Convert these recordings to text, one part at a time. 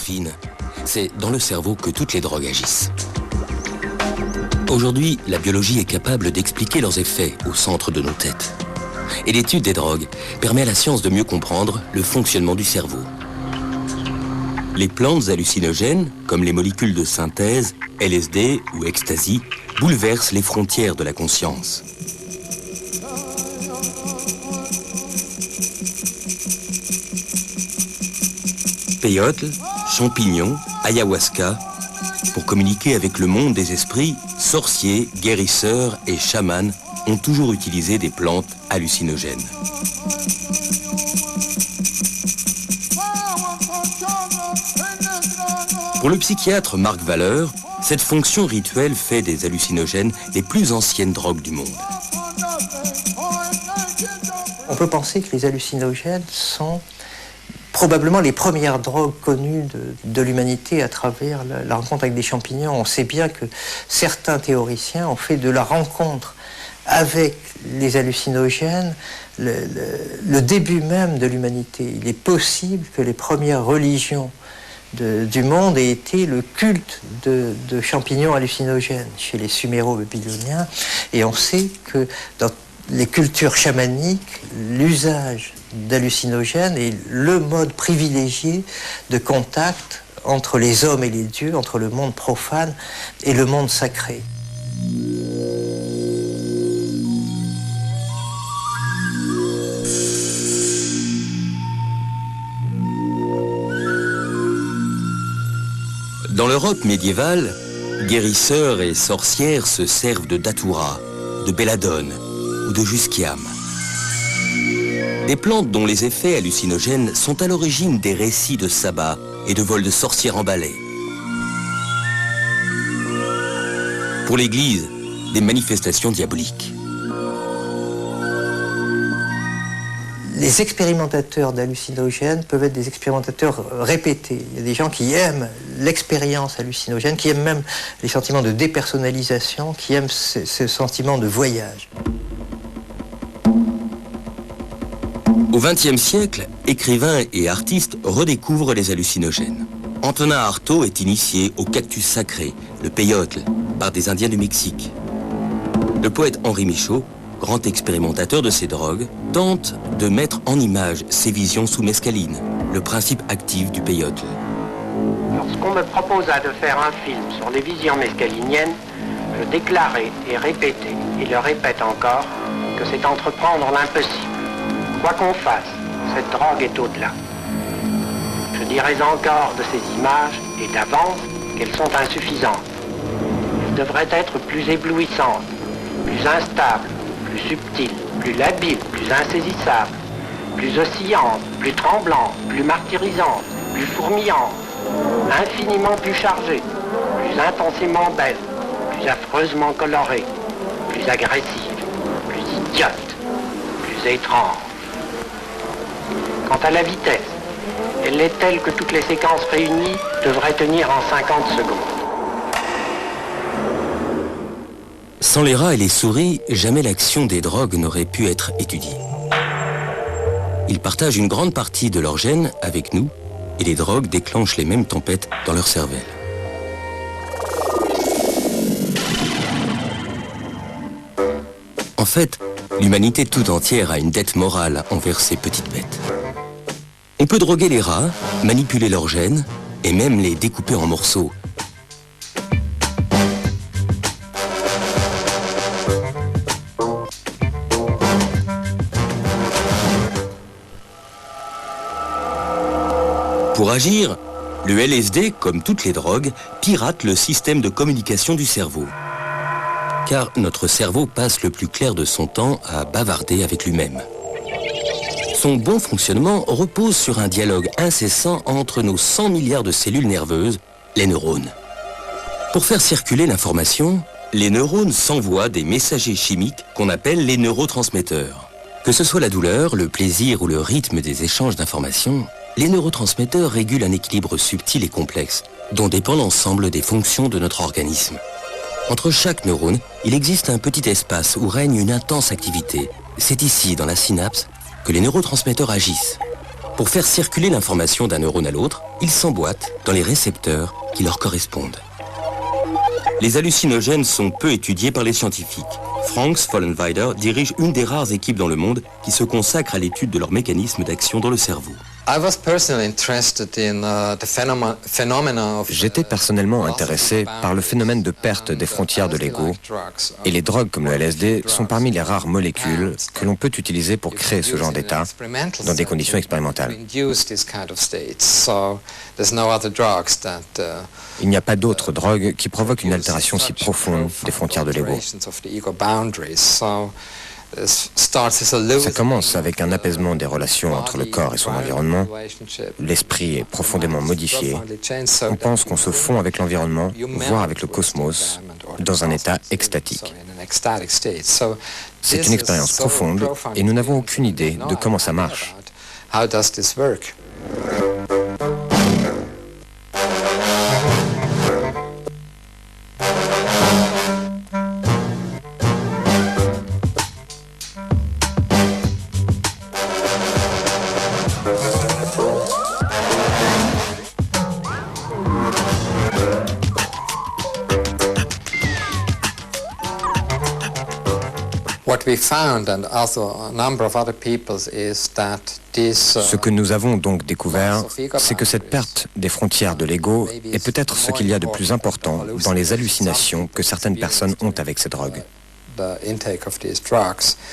morphine. C'est dans le cerveau que toutes les drogues agissent. Aujourd'hui, la biologie est capable d'expliquer leurs effets au centre de nos têtes. Et l'étude des drogues permet à la science de mieux comprendre le fonctionnement du cerveau. Les plantes hallucinogènes, comme les molécules de synthèse, LSD ou ecstasy, bouleversent les frontières de la conscience. Peyote, champignons, ayahuasca, pour communiquer avec le monde des esprits, sorciers, guérisseurs et chamans ont toujours utilisé des plantes hallucinogènes. Pour le psychiatre Marc Valeur, cette fonction rituelle fait des hallucinogènes les plus anciennes drogues du monde. On peut penser que les hallucinogènes sont probablement les premières drogues connues de l'humanité à travers la rencontre avec des champignons. On sait bien que certains théoriciens ont fait de la rencontre avec les hallucinogènes le début même de l'humanité. Il est possible que les premières religions du monde aient été le culte de champignons hallucinogènes chez les Suméro-Babyloniens. Et on sait que dans les cultures chamaniques, l'usage d'hallucinogènes est le mode privilégié de contact entre les hommes et les dieux, entre le monde profane et le monde sacré. Dans l'Europe médiévale, guérisseurs et sorcières se servent de datura, de belladone ou de jusquiam. Des plantes dont les effets hallucinogènes sont à l'origine des récits de sabbat et de vols de sorcières en balai. Pour l'Église, des manifestations diaboliques. Les expérimentateurs d'hallucinogènes peuvent être des expérimentateurs répétés. Il y a des gens qui aiment l'expérience hallucinogène, qui aiment même les sentiments de dépersonnalisation, qui aiment ce sentiment de voyage. Au XXe siècle, écrivains et artistes redécouvrent les hallucinogènes. Antonin Artaud est initié au cactus sacré, le peyote, par des Indiens du Mexique. Le poète Henri Michaud, grand expérimentateur de ces drogues, tente de mettre en image ses visions sous mescaline, le principe actif du peyote. Lorsqu'on me proposa de faire un film sur les visions mescaliniennes, je déclarais et répétais, et le répète encore, que c'est entreprendre l'impossible. Quoi qu'on fasse, cette drogue est au-delà. Je dirais encore de ces images, et d'avance, qu'elles sont insuffisantes. Elles devraient être plus éblouissantes, plus instables, plus subtiles, plus labiles, plus insaisissables, plus oscillantes, plus tremblantes, plus martyrisantes, plus fourmillantes, infiniment plus chargées, plus intensément belles, plus affreusement colorées, plus agressives, plus idiotes, plus étranges. Quant à la vitesse, elle est telle que toutes les séquences réunies devraient tenir en 50 secondes. Sans les rats et les souris, jamais l'action des drogues n'aurait pu être étudiée. Ils partagent une grande partie de leur gène avec nous, et les drogues déclenchent les mêmes tempêtes dans leur cervelle. En fait, l'humanité tout entière a une dette morale envers ces petites bêtes. On peut droguer les rats, manipuler leurs gènes, et même les découper en morceaux. Pour agir, le LSD, comme toutes les drogues, pirate le système de communication du cerveau. Car notre cerveau passe le plus clair de son temps à bavarder avec lui-même. Son bon fonctionnement repose sur un dialogue incessant entre nos 100 milliards de cellules nerveuses, les neurones. Pour faire circuler l'information, les neurones s'envoient des messagers chimiques qu'on appelle les neurotransmetteurs. Que ce soit la douleur, le plaisir ou le rythme des échanges d'informations, les neurotransmetteurs régulent un équilibre subtil et complexe, dont dépend l'ensemble des fonctions de notre organisme. Entre chaque neurone, il existe un petit espace où règne une intense activité. C'est ici, dans la synapse, que les neurotransmetteurs agissent. Pour faire circuler l'information d'un neurone à l'autre, ils s'emboîtent dans les récepteurs qui leur correspondent. Les hallucinogènes sont peu étudiés par les scientifiques. Franks Vollenweider dirige une des rares équipes dans le monde qui se consacre à l'étude de leur mécanisme d'action dans le cerveau. J'étais personnellement intéressé par le phénomène de perte des frontières de l'ego, et les drogues comme le LSD sont parmi les rares molécules que l'on peut utiliser pour créer ce genre d'état dans des conditions expérimentales. Il n'y a pas d'autres drogues qui provoquent une altération si profonde des frontières de l'ego. Ça commence avec un apaisement des relations entre le corps et son environnement. L'esprit est profondément modifié. On pense qu'on se fond avec l'environnement, voire avec le cosmos, dans un état extatique. C'est une expérience profonde et nous n'avons aucune idée de comment ça marche. Ce que nous avons donc découvert, c'est que cette perte des frontières de l'ego est peut-être ce qu'il y a de plus important dans les hallucinations que certaines personnes ont avec ces drogues.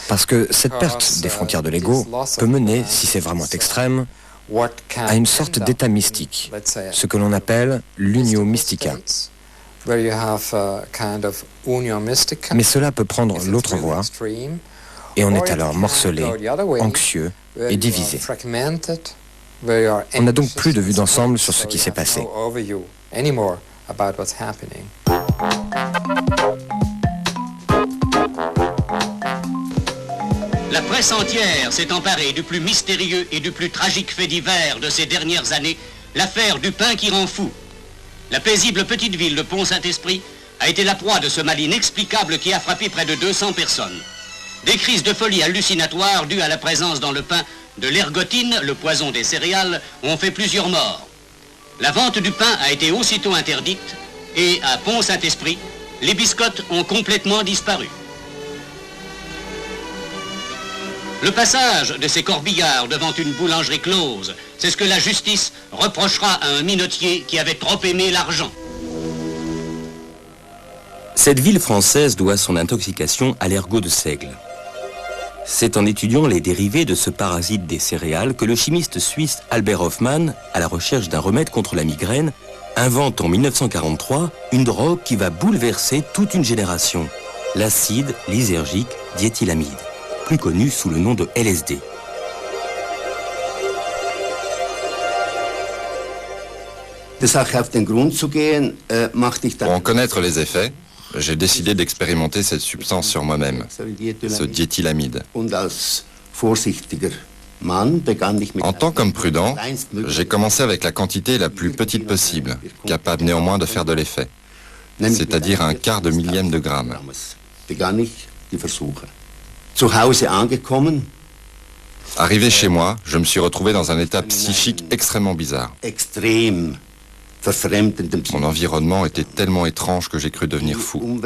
Parce que cette perte des frontières de l'ego peut mener, si c'est vraiment extrême, à une sorte d'état mystique, ce que l'on appelle l'unio mystica. Mais cela peut prendre l'autre voie, et on est alors morcelé, anxieux et divisé. On n'a donc plus de vue d'ensemble sur ce qui s'est passé. La presse entière s'est emparée du plus mystérieux et du plus tragique fait divers de ces dernières années, l'affaire du pain qui rend fou. La paisible petite ville de Pont-Saint-Esprit a été la proie de ce mal inexplicable qui a frappé près de 200 personnes. Des crises de folie hallucinatoires dues à la présence dans le pain de l'ergotine, le poison des céréales, ont fait plusieurs morts. La vente du pain a été aussitôt interdite et à Pont-Saint-Esprit, les biscottes ont complètement disparu. Le passage de ces corbillards devant une boulangerie close, c'est ce que la justice reprochera à un minotier qui avait trop aimé l'argent. Cette ville française doit son intoxication à l'ergot de seigle. C'est en étudiant les dérivés de ce parasite des céréales que le chimiste suisse Albert Hofmann, à la recherche d'un remède contre la migraine, invente en 1943 une drogue qui va bouleverser toute une génération, l'acide lysergique diéthylamide, plus connu sous le nom de LSD. Pour en connaître les effets, j'ai décidé d'expérimenter cette substance sur moi-même, ce diéthylamide. En tant qu'homme prudent, j'ai commencé avec la quantité la plus petite possible, capable néanmoins de faire de l'effet, c'est-à-dire un quart de millième de gramme. Arrivé chez moi, je me suis retrouvé dans un état psychique extrêmement bizarre. Mon environnement était tellement étrange que j'ai cru devenir fou.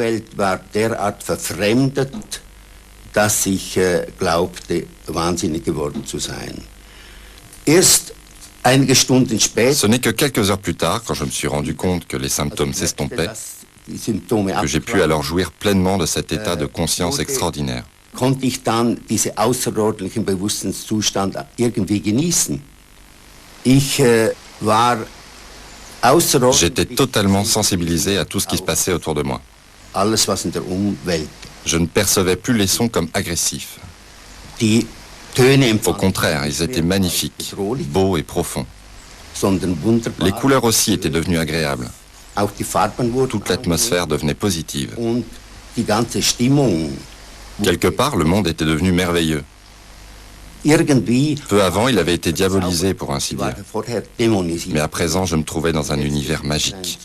Ce n'est que quelques heures plus tard, quand je me suis rendu compte que les symptômes s'estompaient, que j'ai pu alors jouir pleinement de cet état de conscience extraordinaire. Konnte ich dann diesen außerordentlichen Bewusstseinszustand irgendwie genießen. J'étais totalement sensibilisé à tout ce qui se passait autour de moi. Je ne percevais plus les sons comme agressifs. Au contraire, ils étaient magnifiques, beaux et profonds. Les couleurs aussi étaient devenues agréables. Toute l'atmosphère devenait positive. Quelque part, le monde était devenu merveilleux. Peu avant, il avait été diabolisé, pour ainsi dire. Mais à présent, je me trouvais dans un univers magique.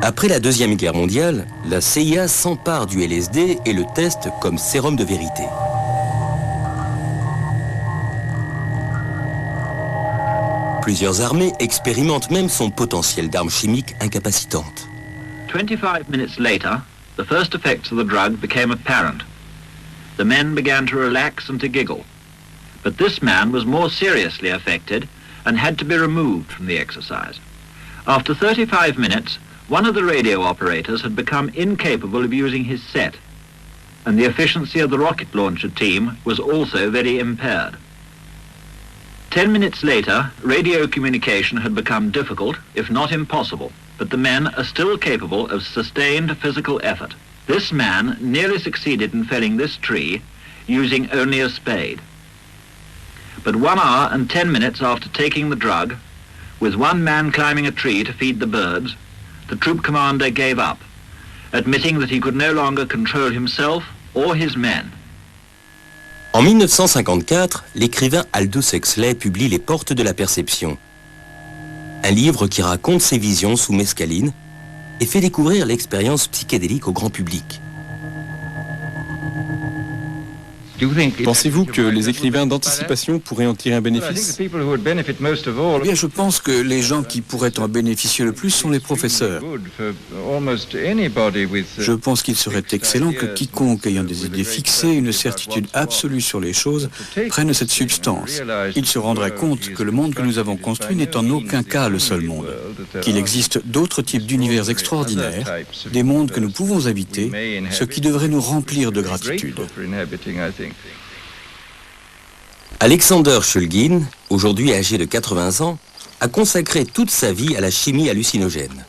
Après la Deuxième Guerre mondiale, la CIA s'empare du LSD et le teste comme sérum de vérité. Plusieurs armées expérimentent même son potentiel d'arme chimique incapacitante. 25 minutes later, the first effects of the drug became apparent. The men began to relax and to giggle. But this man was more seriously affected and had to be removed from the exercise. After 35 minutes, one of the radio operators had become incapable of using his set, and the efficiency of the rocket launcher team was also very impaired. 10 minutes later, radio communication had become difficult, if not impossible, but the men are still capable of sustained physical effort. This man nearly succeeded in felling this tree using only a spade. But 1 hour and 10 minutes after taking the drug, with one man climbing a tree to feed the birds, the troop commander gave up, admitting that he could no longer control himself or his men. En 1954, l'écrivain Aldous Huxley publie Les Portes de la Perception, un livre qui raconte ses visions sous mescaline et fait découvrir l'expérience psychédélique au grand public. Pensez-vous que les écrivains d'anticipation pourraient en tirer un bénéfice ? Bien, je pense que les gens qui pourraient en bénéficier le plus sont les professeurs. Je pense qu'il serait excellent que quiconque ayant des idées fixées, une certitude absolue sur les choses, prenne cette substance. Il se rendrait compte que le monde que nous avons construit n'est en aucun cas le seul monde, qu'il existe d'autres types d'univers extraordinaires, des mondes que nous pouvons habiter, ce qui devrait nous remplir de gratitude. Alexander Shulgin, aujourd'hui âgé de 80 ans, a consacré toute sa vie à la chimie hallucinogène.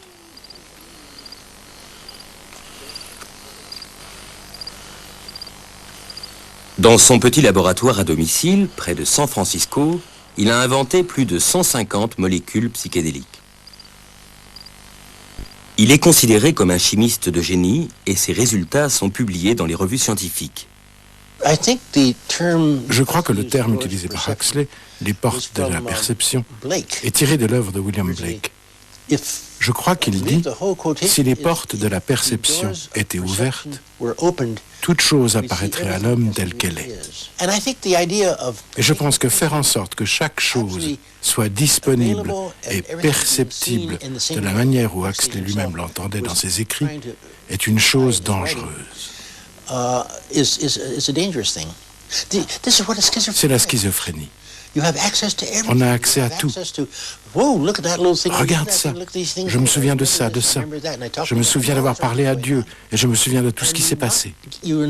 Dans son petit laboratoire à domicile, près de San Francisco, il a inventé plus de 150 molécules psychédéliques. Il est considéré comme un chimiste de génie et ses résultats sont publiés dans les revues scientifiques. Je crois que le terme utilisé par Huxley, les portes de la perception, est tiré de l'œuvre de William Blake. Je crois qu'il dit, si les portes de la perception étaient ouvertes, toute chose apparaîtrait à l'homme telle qu'elle est. Et je pense que faire en sorte que chaque chose soit disponible et perceptible de la manière où Huxley lui-même l'entendait dans ses écrits est une chose dangereuse. C'est la schizophrénie. On a accès à tout. Regarde ça. Je me souviens de ça, de ça. Je me souviens d'avoir parlé à Dieu et je me souviens de tout ce qui s'est passé. On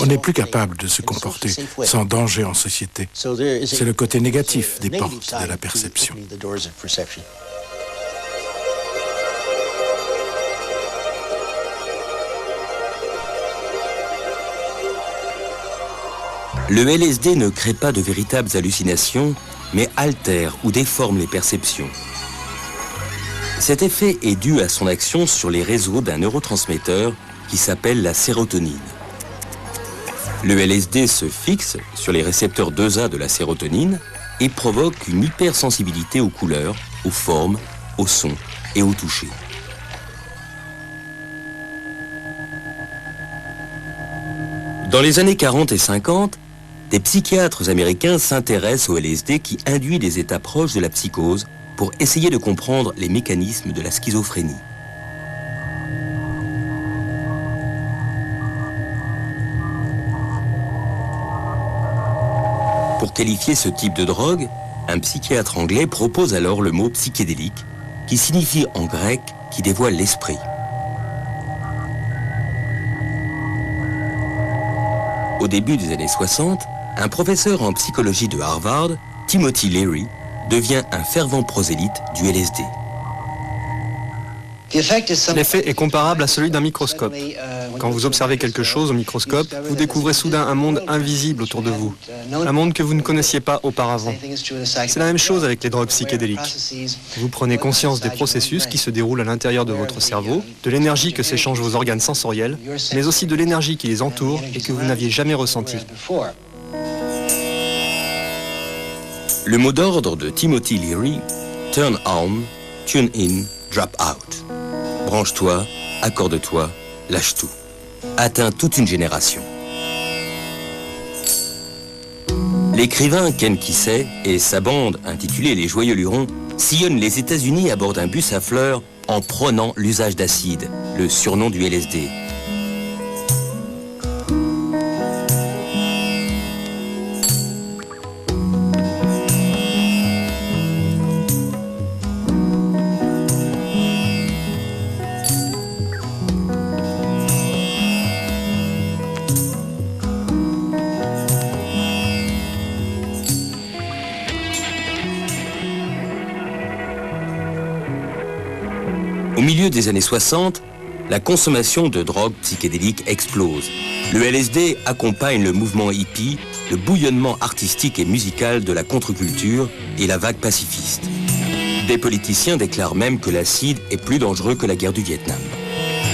n'est plus capable de se comporter sans danger en société. C'est le côté négatif des portes de la perception. Le LSD ne crée pas de véritables hallucinations, mais altère ou déforme les perceptions. Cet effet est dû à son action sur les réseaux d'un neurotransmetteur qui s'appelle la sérotonine. Le LSD se fixe sur les récepteurs 2A de la sérotonine et provoque une hypersensibilité aux couleurs, aux formes, aux sons et au toucher. Dans les années 40 et 50, des psychiatres américains s'intéressent au LSD qui induit des états proches de la psychose pour essayer de comprendre les mécanismes de la schizophrénie. Pour qualifier ce type de drogue, un psychiatre anglais propose alors le mot psychédélique, qui signifie en grec « qui dévoile l'esprit ». Au début des années 60, un professeur en psychologie de Harvard, Timothy Leary, devient un fervent prosélyte du LSD. L'effet est comparable à celui d'un microscope. Quand vous observez quelque chose au microscope, vous découvrez soudain un monde invisible autour de vous, un monde que vous ne connaissiez pas auparavant. C'est la même chose avec les drogues psychédéliques. Vous prenez conscience des processus qui se déroulent à l'intérieur de votre cerveau, de l'énergie que s'échangent vos organes sensoriels, mais aussi de l'énergie qui les entoure et que vous n'aviez jamais ressentie. Le mot d'ordre de Timothy Leary, turn on, tune in, drop out. Branche-toi, accorde-toi, lâche tout. Atteint toute une génération. L'écrivain Ken Kesey et sa bande, intitulée Les Joyeux Lurons, sillonnent les États-Unis à bord d'un bus à fleurs en prônant l'usage d'acide, le surnom du LSD. Au milieu des années 60, la consommation de drogues psychédéliques explose. Le LSD accompagne le mouvement hippie, le bouillonnement artistique et musical de la contre-culture et la vague pacifiste. Des politiciens déclarent même que l'acide est plus dangereux que la guerre du Vietnam.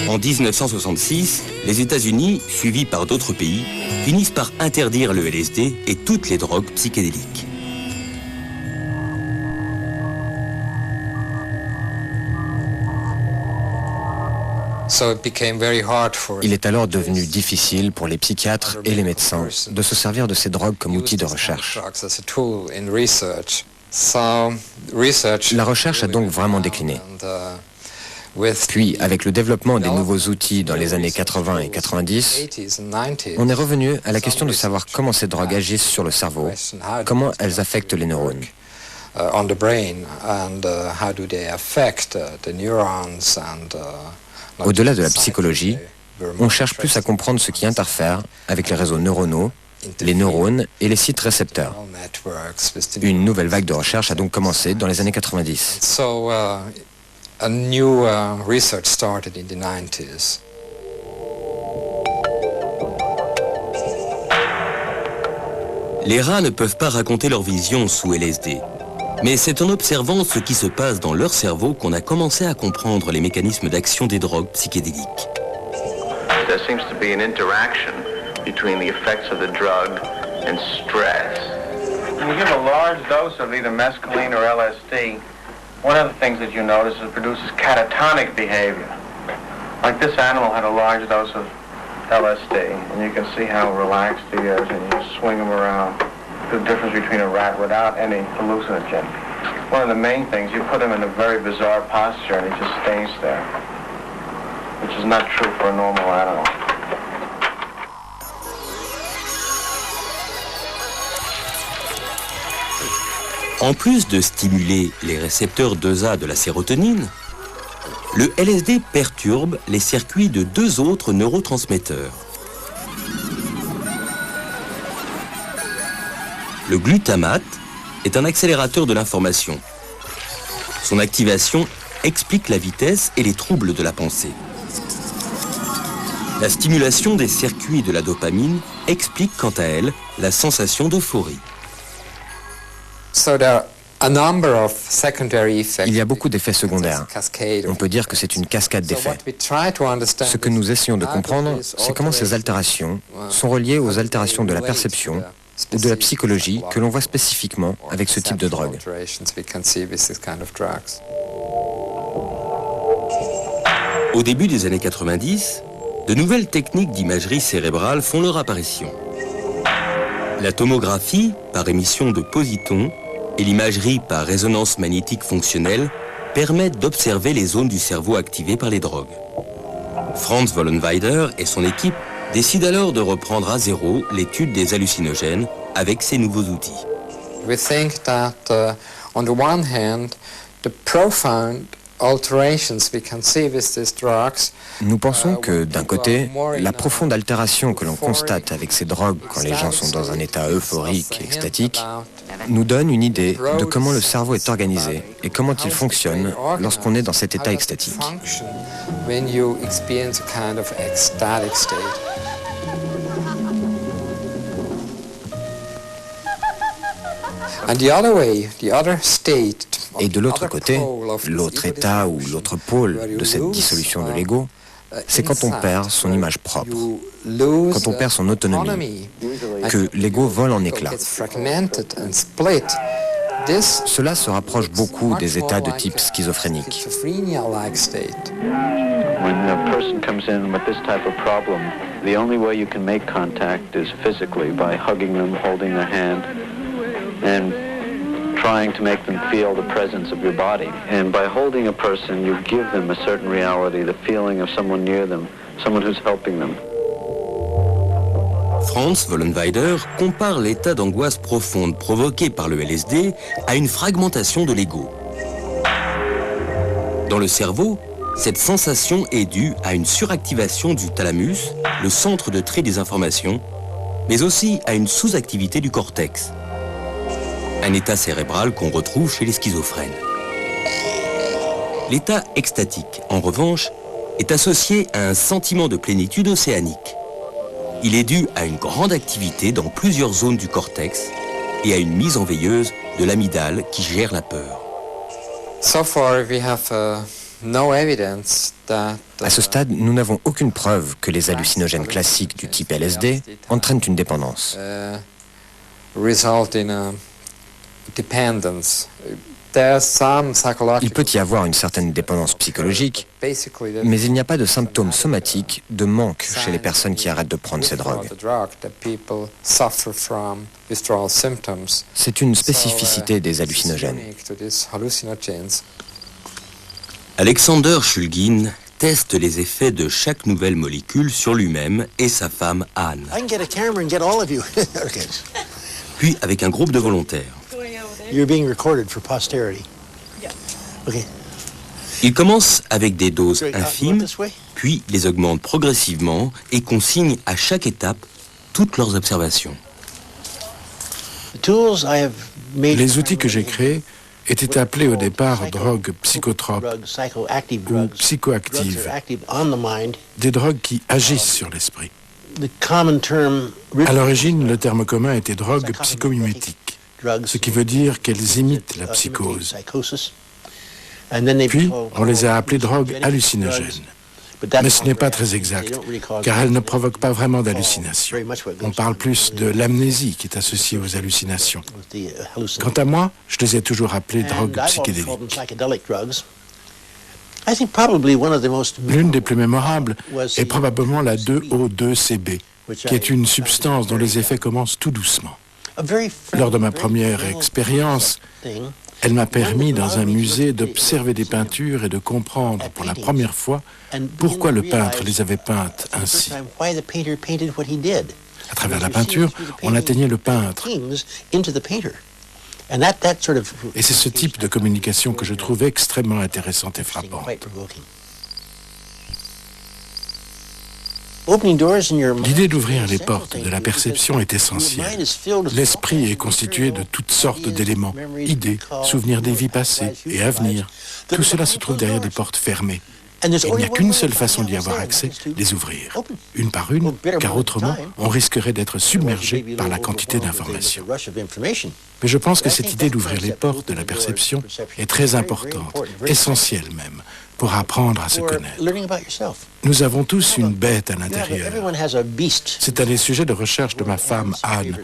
En 1966, les États-Unis, suivis par d'autres pays, finissent par interdire le LSD et toutes les drogues psychédéliques. Il est alors devenu difficile pour les psychiatres et les médecins de se servir de ces drogues comme outil de recherche. La recherche a donc vraiment décliné. Puis, avec le développement des nouveaux outils dans les années 80 et 90, on est revenu à la question de savoir comment ces drogues agissent sur le cerveau, comment elles affectent les neurones. Au-delà de la psychologie, on cherche plus à comprendre ce qui interfère avec les réseaux neuronaux, les neurones et les sites récepteurs. Une nouvelle vague de recherche a donc commencé dans les années 90. Les rats ne peuvent pas raconter leur vision sous LSD. Mais c'est en observant ce qui se passe dans leur cerveau qu'on a commencé à comprendre les mécanismes d'action des drogues psychédéliques. There seems to be an interaction between the effects of the drug and stress. When you give a large dose of either mescaline or LSD, one of the things that you notice is it produces catatonic behavior. Like this animal had a large dose of LSD, and you can see how relaxed he is, and you swing him around. The difference between a rat without any hallucinogen. One of the main things, you put him in a very bizarre posture and he just stays there, which is not true for a normal animal. En plus de stimuler les récepteurs 2A de la sérotonine, le LSD perturbe les circuits de deux autres neurotransmetteurs. Le glutamate est un accélérateur de l'information. Son activation explique la vitesse et les troubles de la pensée. La stimulation des circuits de la dopamine explique quant à elle la sensation d'euphorie. Il y a beaucoup d'effets secondaires. On peut dire que c'est une cascade d'effets. Ce que nous essayons de comprendre, c'est comment ces altérations sont reliées aux altérations de la perception ou de la psychologie que l'on voit spécifiquement avec ce type de drogue. Au début des années 90, de nouvelles techniques d'imagerie cérébrale font leur apparition. La tomographie par émission de positons et l'imagerie par résonance magnétique fonctionnelle permettent d'observer les zones du cerveau activées par les drogues. Franz Vollenweider et son équipe décide alors de reprendre à zéro l'étude des hallucinogènes avec ces nouveaux outils. We think that, on the one hand, the profound alterations we can see with these drugs. Nous pensons que, d'un côté, la profonde altération que l'on constate avec ces drogues quand les gens sont dans un état euphorique et extatique nous donne une idée de comment le cerveau est organisé et comment il fonctionne lorsqu'on est dans cet état extatique. Et de l'autre côté, l'autre état ou l'autre pôle de cette dissolution de l'ego, c'est quand on perd son image propre, quand on perd son autonomie, que l'ego vole en éclats. Cela se rapproche beaucoup des états de type schizophrénique. When a person comes in with this type of problem, the only way you can make contact is physically, by hugging them, holding their hand, and trying to make them feel the presence of your body. And by holding a person, you give them a certain reality, the feeling of someone near them, someone who's helping them. Franz Vollenweider compare l'état d'angoisse profonde provoqué par le LSD à une fragmentation de l'ego. Dans le cerveau, cette sensation est due à une suractivation du thalamus, le centre de tri des informations, mais aussi à une sous-activité du cortex, un état cérébral qu'on retrouve chez les schizophrènes. L'état extatique, en revanche, est associé à un sentiment de plénitude océanique. Il est dû à une grande activité dans plusieurs zones du cortex et à une mise en veilleuse de l'amygdale qui gère la peur. So far, we have no evidence that, À ce stade, nous n'avons aucune preuve que les hallucinogènes classiques du type LSD entraînent une dépendance. Result in a dependence. There's some psychological. Il peut y avoir une certaine dépendance psychologique, mais il n'y a pas de symptômes somatiques de manque chez les personnes qui arrêtent de prendre ces drogues. C'est une spécificité des hallucinogènes. Alexander Shulgin teste les effets de chaque nouvelle molécule sur lui-même et sa femme Anne. Puis avec un groupe de volontaires. You're being recorded for posterity. Okay. Il commence avec des doses infimes, puis les augmente progressivement et consigne à chaque étape toutes leurs observations. Les outils que j'ai créés étaient appelés au départ drogues psychotropes ou psychoactives, des drogues qui agissent sur l'esprit. À l'origine, le terme commun était drogue psychomimétique, ce qui veut dire qu'elles imitent la psychose. Puis, on les a appelées drogues hallucinogènes. Mais ce n'est pas très exact, car elles ne provoquent pas vraiment d'hallucinations. On parle plus de l'amnésie qui est associée aux hallucinations. Quant à moi, je les ai toujours appelées drogues psychédéliques. L'une des plus mémorables est probablement la 2-O-2-CB, qui est une substance dont les effets commencent tout doucement. Lors de ma première expérience, elle m'a permis dans un musée d'observer des peintures et de comprendre pour la première fois pourquoi le peintre les avait peintes ainsi. À travers la peinture, on atteignait le peintre. Et c'est ce type de communication que je trouve extrêmement intéressante et frappante. L'idée d'ouvrir les portes de la perception est essentielle. L'esprit est constitué de toutes sortes d'éléments, idées, souvenirs des vies passées et à venir. Tout cela se trouve derrière des portes fermées. Il n'y a qu'une seule façon d'y avoir accès, les ouvrir, une par une, car autrement, on risquerait d'être submergé par la quantité d'informations. Mais je pense que cette idée d'ouvrir les portes de la perception est très importante, essentielle même, pour apprendre à se connaître. Nous avons tous une bête à l'intérieur. C'est un des sujets de recherche de ma femme, Anne.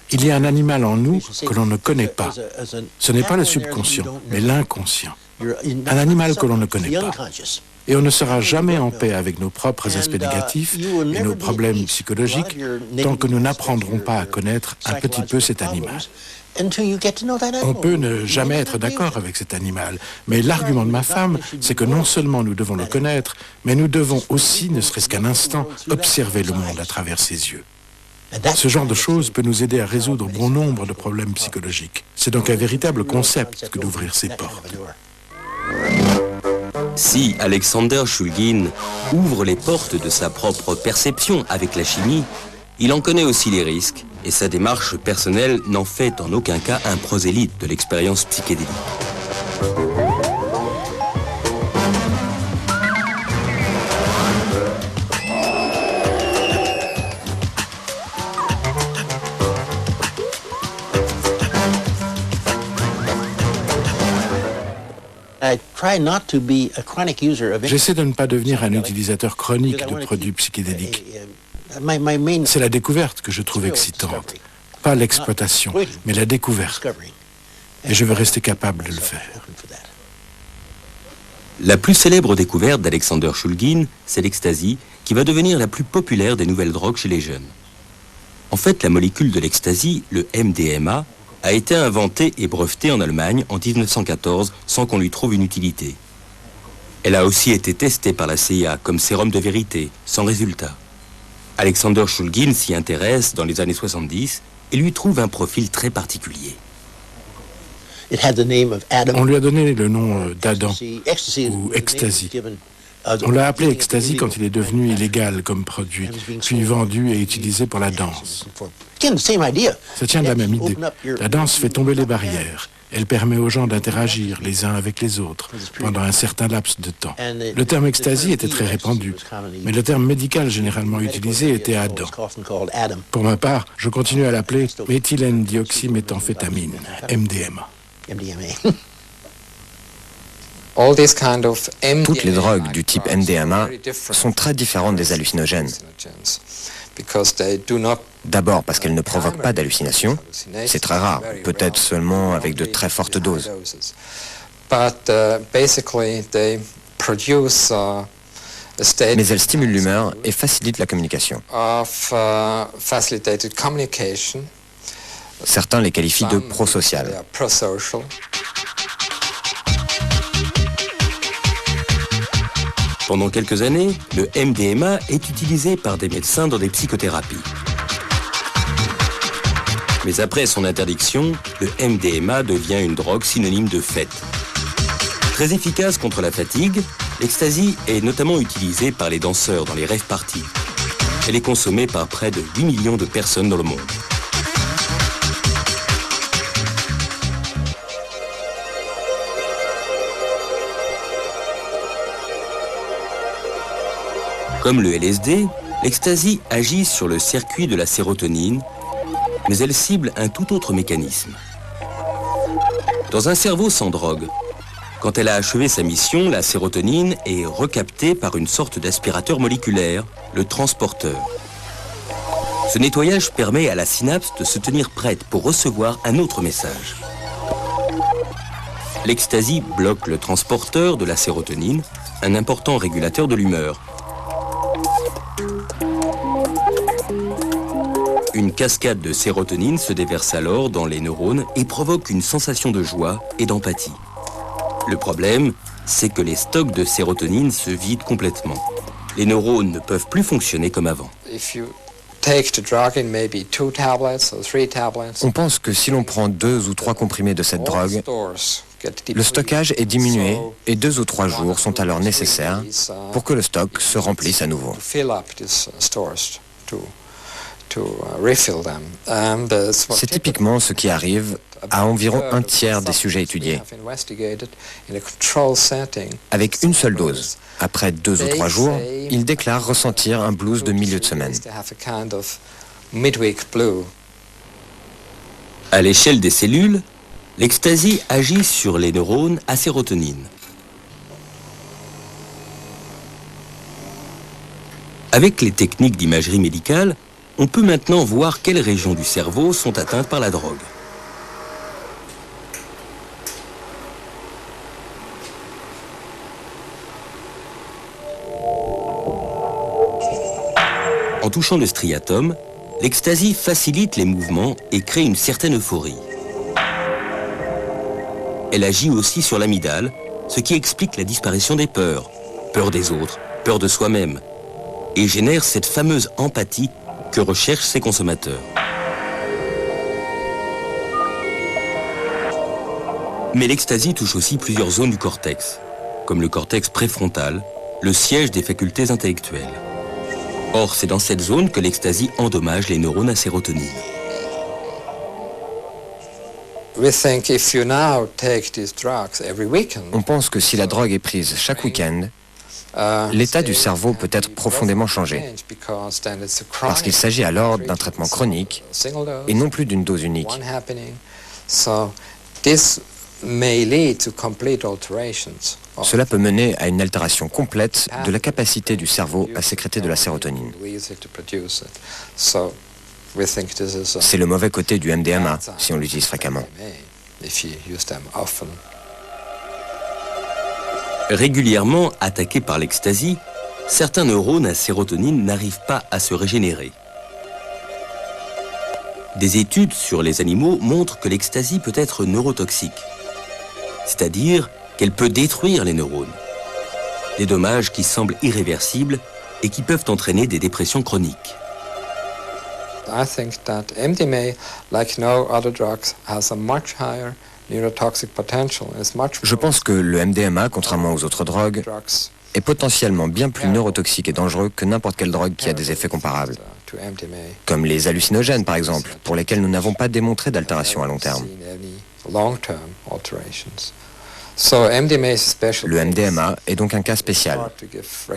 Il y a un animal en nous que l'on ne connaît pas. Ce n'est pas le subconscient, mais l'inconscient. Un animal que l'on ne connaît pas. Et on ne sera jamais en paix avec nos propres aspects négatifs et nos problèmes psychologiques tant que nous n'apprendrons pas à connaître un petit peu cet animal. On peut ne jamais être d'accord avec cet animal, mais l'argument de ma femme, c'est que non seulement nous devons le connaître, mais nous devons aussi, ne serait-ce qu'un instant, observer le monde à travers ses yeux. Ce genre de choses peut nous aider à résoudre bon nombre de problèmes psychologiques. C'est donc un véritable concept que d'ouvrir ces portes. Si Alexander Shulgin ouvre les portes de sa propre perception avec la chimie, il en connaît aussi les risques et sa démarche personnelle n'en fait en aucun cas un prosélyte de l'expérience psychédélique. J'essaie de ne pas devenir un utilisateur chronique de produits psychédéliques. C'est la découverte que je trouve excitante. Pas l'exploitation, mais la découverte. Et je veux rester capable de le faire. La plus célèbre découverte d'Alexander Shulgin, c'est l'ecstasy, qui va devenir la plus populaire des nouvelles drogues chez les jeunes. En fait, la molécule de l'ecstasy, le MDMA, a été inventée et brevetée en Allemagne en 1914 sans qu'on lui trouve une utilité. Elle a aussi été testée par la CIA comme sérum de vérité, sans résultat. Alexander Shulgin s'y intéresse dans les années 70 et lui trouve un profil très particulier. On lui a donné le nom d'Adam ou ecstasy. On l'a appelé ecstasy quand il est devenu illégal comme produit, puis vendu et utilisé pour la danse. Ça tient de la même idée. La danse fait tomber les barrières. Elle permet aux gens d'interagir les uns avec les autres pendant un certain laps de temps. Le terme ecstasy était très répandu, mais le terme médical généralement utilisé était Adam. Pour ma part, je continue à l'appeler méthylène dioxyméthamphétamine, MDMA. Toutes les drogues du type MDMA sont très différentes des hallucinogènes. D'abord parce qu'elles ne provoquent pas d'hallucinations, c'est très rare, peut-être seulement avec de très fortes doses. Mais elles stimulent l'humeur et facilitent la communication. Certains les qualifient de prosociales. Pendant quelques années, le MDMA est utilisé par des médecins dans des psychothérapies. Mais après son interdiction, le MDMA devient une drogue synonyme de fête. Très efficace contre la fatigue, l'ecstasy est notamment utilisée par les danseurs dans les rave parties. Elle est consommée par près de 8 millions de personnes dans le monde. Comme le LSD, l'ecstasy agit sur le circuit de la sérotonine, mais elle cible un tout autre mécanisme. Dans un cerveau sans drogue, quand elle a achevé sa mission, la sérotonine est recaptée par une sorte d'aspirateur moléculaire, le transporteur. Ce nettoyage permet à la synapse de se tenir prête pour recevoir un autre message. L'ecstasy bloque le transporteur de la sérotonine, un important régulateur de l'humeur. Une cascade de sérotonine se déverse alors dans les neurones et provoque une sensation de joie et d'empathie. Le problème, c'est que les stocks de sérotonine se vident complètement. Les neurones ne peuvent plus fonctionner comme avant. On pense que si l'on prend 2 ou 3 comprimés de cette drogue, le stockage est diminué et 2 ou 3 jours sont alors nécessaires pour que le stock se remplisse à nouveau. C'est typiquement ce qui arrive à environ un tiers des sujets étudiés. Avec une seule dose, après 2 ou 3 jours, ils déclarent ressentir un blues de milieu de semaine. À l'échelle des cellules, l'ecstasy agit sur les neurones à sérotonine. Avec les techniques d'imagerie médicale, on peut maintenant voir quelles régions du cerveau sont atteintes par la drogue. En touchant le striatum, l'ecstasy facilite les mouvements et crée une certaine euphorie. Elle agit aussi sur l'amygdale, ce qui explique la disparition des peurs, peur des autres, peur de soi-même, et génère cette fameuse empathie que recherchent ces consommateurs. Mais l'ecstasy touche aussi plusieurs zones du cortex, comme le cortex préfrontal, le siège des facultés intellectuelles. Or, c'est dans cette zone que l'ecstasy endommage les neurones à sérotonine. On pense que si la drogue est prise chaque week-end, l'état du cerveau peut être profondément changé, parce qu'il s'agit alors d'un traitement chronique et non plus d'une dose unique. Cela peut mener à une altération complète de la capacité du cerveau à sécréter de la sérotonine. C'est le mauvais côté du MDMA, si on l'utilise fréquemment. Régulièrement attaqués par l'ecstasy, certains neurones à sérotonine n'arrivent pas à se régénérer. Des études sur les animaux montrent que l'ecstasy peut être neurotoxique, c'est-à-dire qu'elle peut détruire les neurones. Des dommages qui semblent irréversibles et qui peuvent entraîner des dépressions chroniques. I think that MDMA, like no other drugs, has a much higher neurotoxic potential. Je pense que le MDMA, contrairement aux autres drogues, est potentiellement bien plus neurotoxique et dangereux que n'importe quelle drogue qui a des effets comparables. Comme les hallucinogènes, par exemple, pour lesquels nous n'avons pas démontré d'altération à long terme. Le MDMA est donc un cas spécial.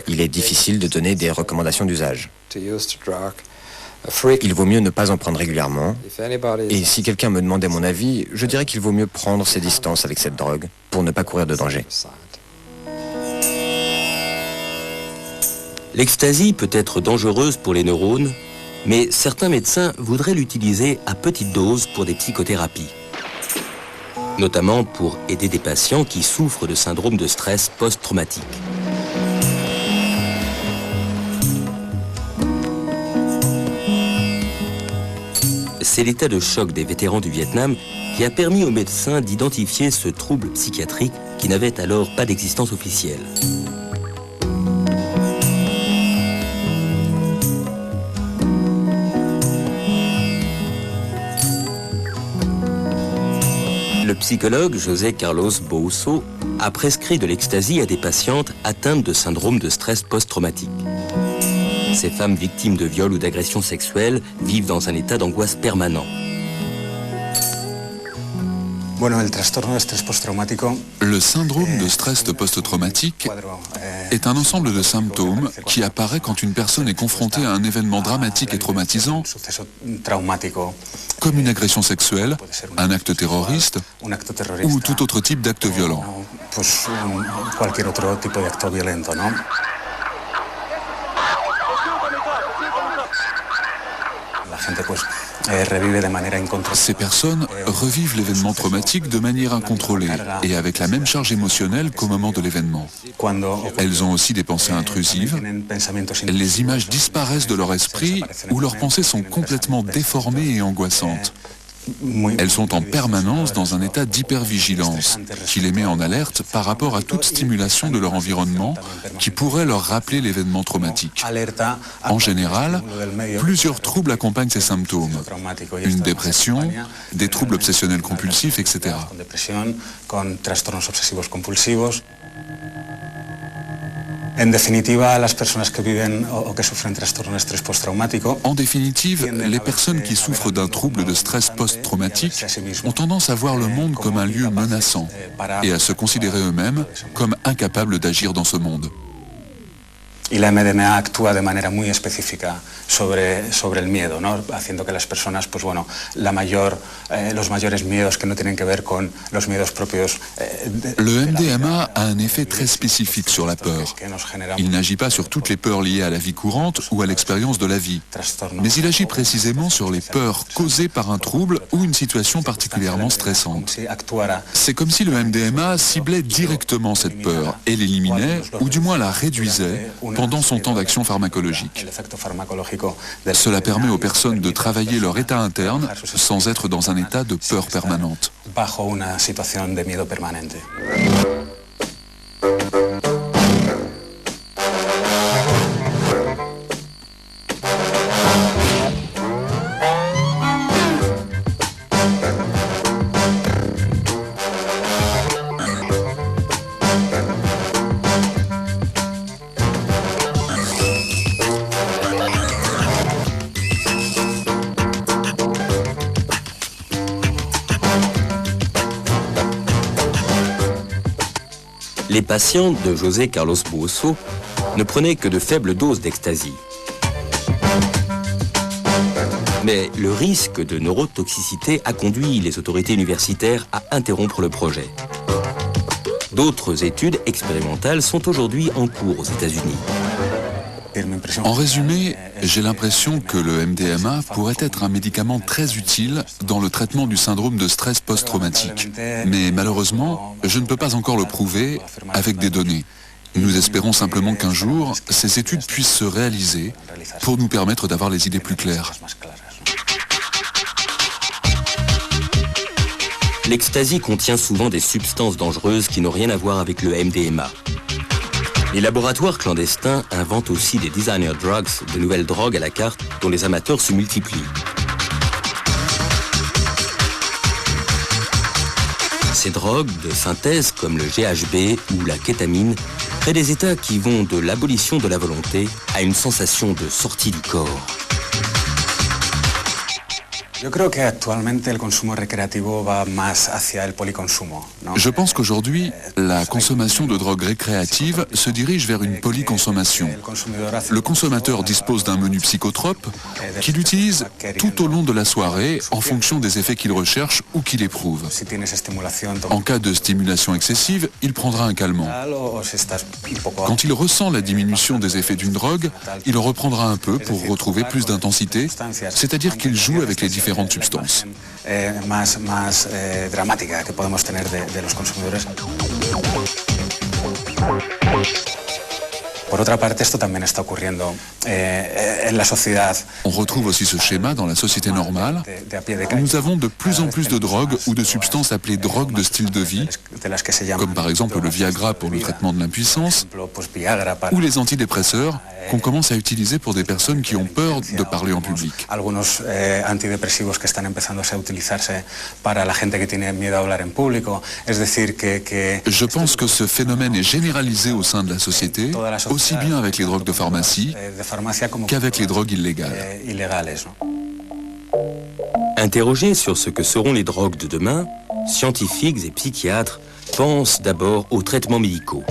Il est difficile de donner des recommandations d'usage. Il vaut mieux ne pas en prendre régulièrement. Et si quelqu'un me demandait mon avis, je dirais qu'il vaut mieux prendre ses distances avec cette drogue pour ne pas courir de danger. L'ecstasy peut être dangereuse pour les neurones, mais certains médecins voudraient l'utiliser à petite dose pour des psychothérapies, notamment pour aider des patients qui souffrent de syndrome de stress post-traumatique. C'est l'état de choc des vétérans du Vietnam qui a permis aux médecins d'identifier ce trouble psychiatrique qui n'avait alors pas d'existence officielle. Le psychologue José Carlos Bousso a prescrit de l'ecstasy à des patientes atteintes de syndrome de stress post-traumatique. Ces femmes victimes de viols ou d'agressions sexuelles vivent dans un état d'angoisse permanent. Le syndrome de stress post-traumatique est un ensemble de symptômes qui apparaît quand une personne est confrontée à un événement dramatique et traumatisant, comme une agression sexuelle, un acte terroriste ou tout autre type d'acte violent. Ces personnes revivent l'événement traumatique de manière incontrôlée et avec la même charge émotionnelle qu'au moment de l'événement. Elles ont aussi des pensées intrusives, les images disparaissent de leur esprit ou leurs pensées sont complètement déformées et angoissantes. Elles sont en permanence dans un état d'hypervigilance qui les met en alerte par rapport à toute stimulation de leur environnement qui pourrait leur rappeler l'événement traumatique. En général, plusieurs troubles accompagnent ces symptômes. Une dépression, des troubles obsessionnels compulsifs, etc. En définitive, les personnes qui souffrent d'un trouble de stress post-traumatique ont tendance à voir le monde comme un lieu menaçant et à se considérer eux-mêmes comme incapables d'agir dans ce monde. Y la MDMA actúa de manera muy específica sobre el miedo, ¿no? Haciendo que las personas, pues bueno, los mayores miedos que no tienen que ver con los miedos propios. Le MDMA a un effet très spécifique sur la peur. Il n'agit pas sur toutes les peurs liées à la vie courante ou à l'expérience de la vie, mais il agit précisément sur les peurs causées par un trouble ou une situation particulièrement stressante. C'est comme si le MDMA ciblait directement cette peur et l'éliminait, ou du moins la réduisait, pendant son temps d'action pharmacologique. Cela permet aux personnes de travailler leur état interne sans être dans un état de peur permanente. Les patients de José Carlos Bousso ne prenaient que de faibles doses d'ecstasy. Mais le risque de neurotoxicité a conduit les autorités universitaires à interrompre le projet. D'autres études expérimentales sont aujourd'hui en cours aux États-Unis. En résumé, j'ai l'impression que le MDMA pourrait être un médicament très utile dans le traitement du syndrome de stress post-traumatique. Mais malheureusement, je ne peux pas encore le prouver avec des données. Nous espérons simplement qu'un jour, ces études puissent se réaliser pour nous permettre d'avoir les idées plus claires. L'ecstasy contient souvent des substances dangereuses qui n'ont rien à voir avec le MDMA. Les laboratoires clandestins inventent aussi des designer drugs, de nouvelles drogues à la carte dont les amateurs se multiplient. Ces drogues de synthèse comme le GHB ou la kétamine créent des états qui vont de l'abolition de la volonté à une sensation de sortie du corps. Je pense qu'aujourd'hui, la consommation de drogues récréatives se dirige vers une polyconsommation. Le consommateur dispose d'un menu psychotrope qu'il utilise tout au long de la soirée en fonction des effets qu'il recherche ou qu'il éprouve. En cas de stimulation excessive, il prendra un calmant. Quand il ressent la diminution des effets d'une drogue, il en reprendra un peu pour retrouver plus d'intensité, c'est-à-dire qu'il joue avec les différentes substances. On retrouve aussi ce schéma dans la société normale, où nous avons de plus en plus de drogues ou de substances appelées drogues de style de vie, comme par exemple le Viagra pour le traitement de l'impuissance, ou les antidépresseurs qu'on commence à utiliser pour des personnes qui ont peur de parler en public. Je pense que ce phénomène est généralisé au sein de la société, aussi bien avec les drogues de pharmacie qu'avec les drogues illégales. Interrogés sur ce que seront les drogues de demain, scientifiques et psychiatres pensent d'abord aux traitements médicaux.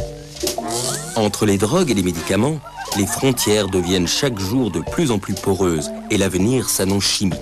Entre les drogues et les médicaments, les frontières deviennent chaque jour de plus en plus poreuses et l'avenir s'annonce chimique.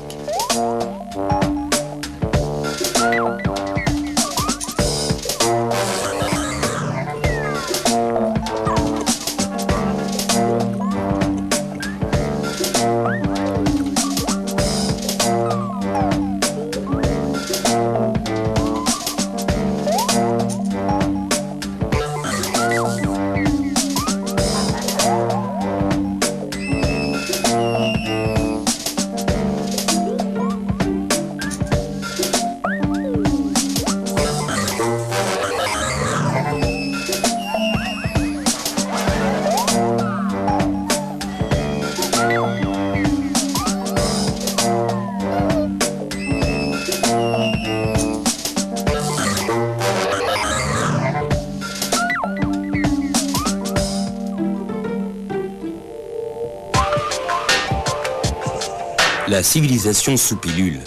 La civilisation sous pilule.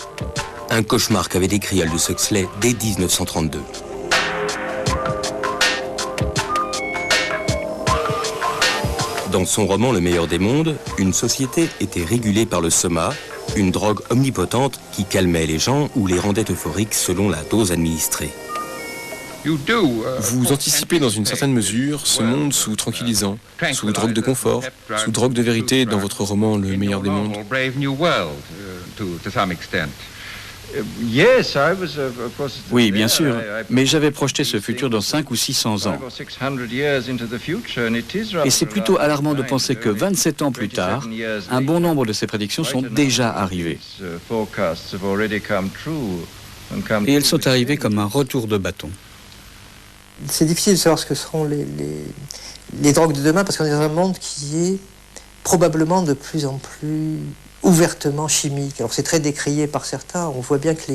Un cauchemar qu'avait décrit Aldous Huxley dès 1932. Dans son roman Le meilleur des mondes, une société était régulée par le soma, une drogue omnipotente qui calmait les gens ou les rendait euphoriques selon la dose administrée. Vous anticipez dans une certaine mesure ce monde sous tranquillisant, sous drogue de confort, sous drogue de vérité dans votre roman Le meilleur des mondes. Oui, bien sûr, mais j'avais projeté ce futur dans 500 ou 600 ans. Et c'est plutôt alarmant de penser que 27 ans plus tard, un bon nombre de ces prédictions sont déjà arrivées. Et elles sont arrivées comme un retour de bâton. C'est difficile de savoir ce que seront les drogues de demain parce qu'on est dans un monde qui est probablement de plus en plus ouvertement chimique. Alors c'est très décrié par certains. On voit bien que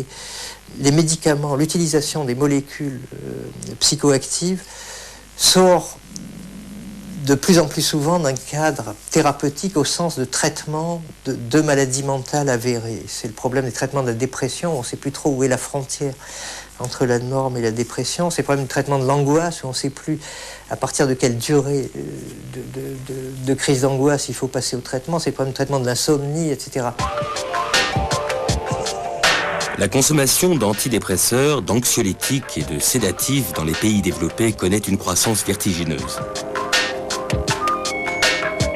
les médicaments, l'utilisation des molécules psychoactives sort de plus en plus souvent d'un cadre thérapeutique au sens de traitement de maladies mentales avérées. C'est le problème des traitements de la dépression. On ne sait plus trop où est la frontière entre la norme et la dépression. C'est le problème du traitement de l'angoisse, où on ne sait plus à partir de quelle durée de crise d'angoisse il faut passer au traitement. C'est le problème du traitement de l'insomnie, etc. La consommation d'antidépresseurs, d'anxiolytiques et de sédatifs dans les pays développés connaît une croissance vertigineuse.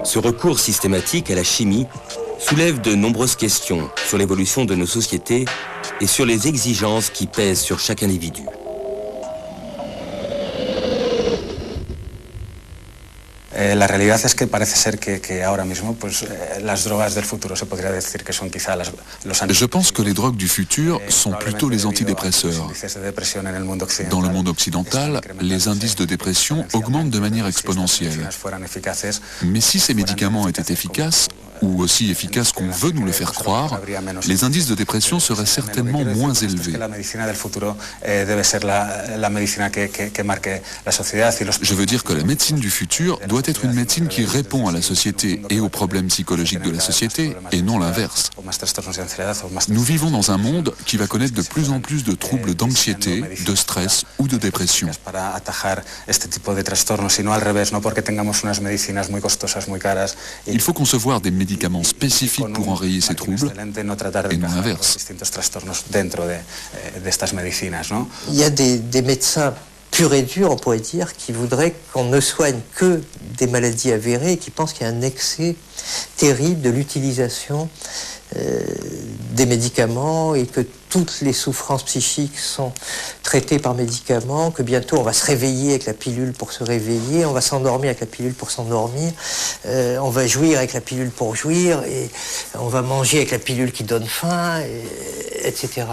Ce recours systématique à la chimie soulève de nombreuses questions sur l'évolution de nos sociétés et sur les exigences qui pèsent sur chaque individu. La realidad es que parece ser que ahora mismo pues, las drogas del futuro se podría decir que son quizá los Je pense que les drogues du futur sont plutôt les antidépresseurs. Dans le monde occidental, les indices de dépression augmentent de manière exponentielle. Mais si ces médicaments étaient efficaces, ou aussi efficaces qu'on veut nous le faire croire, les indices de dépression seraient certainement moins élevés. Je veux dire que la médecine du futur doit être une médecine qui répond à la société et aux problèmes psychologiques de la société, et non l'inverse. Nous vivons dans un monde qui va connaître de plus en plus de troubles d'anxiété, de stress ou de dépression. Il faut concevoir des médicaments spécifiques pour enrayer ces troubles, et non l'inverse. Il y a des médecins purs et durs, on pourrait dire, qui voudraient qu'on ne soigne que des maladies avérées et qui pensent qu'il y a un excès terrible de l'utilisation des médicaments et que toutes les souffrances psychiques sont traitées par médicaments, que bientôt on va se réveiller avec la pilule pour se réveiller, on va s'endormir avec la pilule pour s'endormir, on va jouir avec la pilule pour jouir, et on va manger avec la pilule qui donne faim, etc.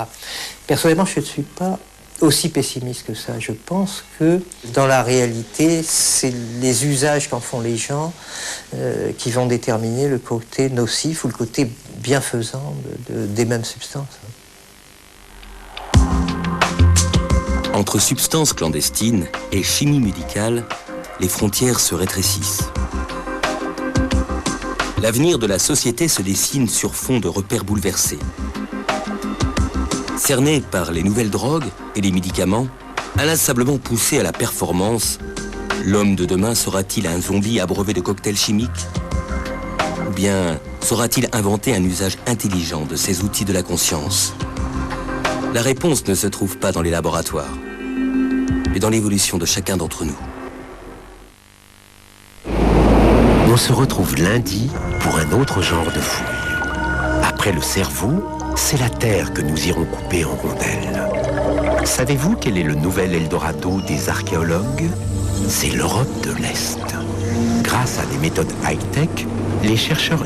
Personnellement, je ne suis pas aussi pessimiste que ça. Je pense que dans la réalité, c'est les usages qu'en font les gens qui vont déterminer le côté nocif ou le côté bienfaisant des mêmes substances. Entre substances clandestines et chimie médicale, les frontières se rétrécissent. L'avenir de la société se dessine sur fond de repères bouleversés. Cerné par les nouvelles drogues et les médicaments, inlassablement poussé à la performance, l'homme de demain sera-t-il un zombie abreuvé de cocktails chimiques? Ou bien saura-t-il inventer un usage intelligent de ces outils de la conscience? La réponse ne se trouve pas dans les laboratoires, mais dans l'évolution de chacun d'entre nous. On se retrouve lundi pour un autre genre de fouille. Après le cerveau, c'est la terre que nous irons couper en rondelles. Savez-vous quel est le nouvel Eldorado des archéologues? C'est l'Europe de l'Est. Grâce à des méthodes high-tech, les chercheurs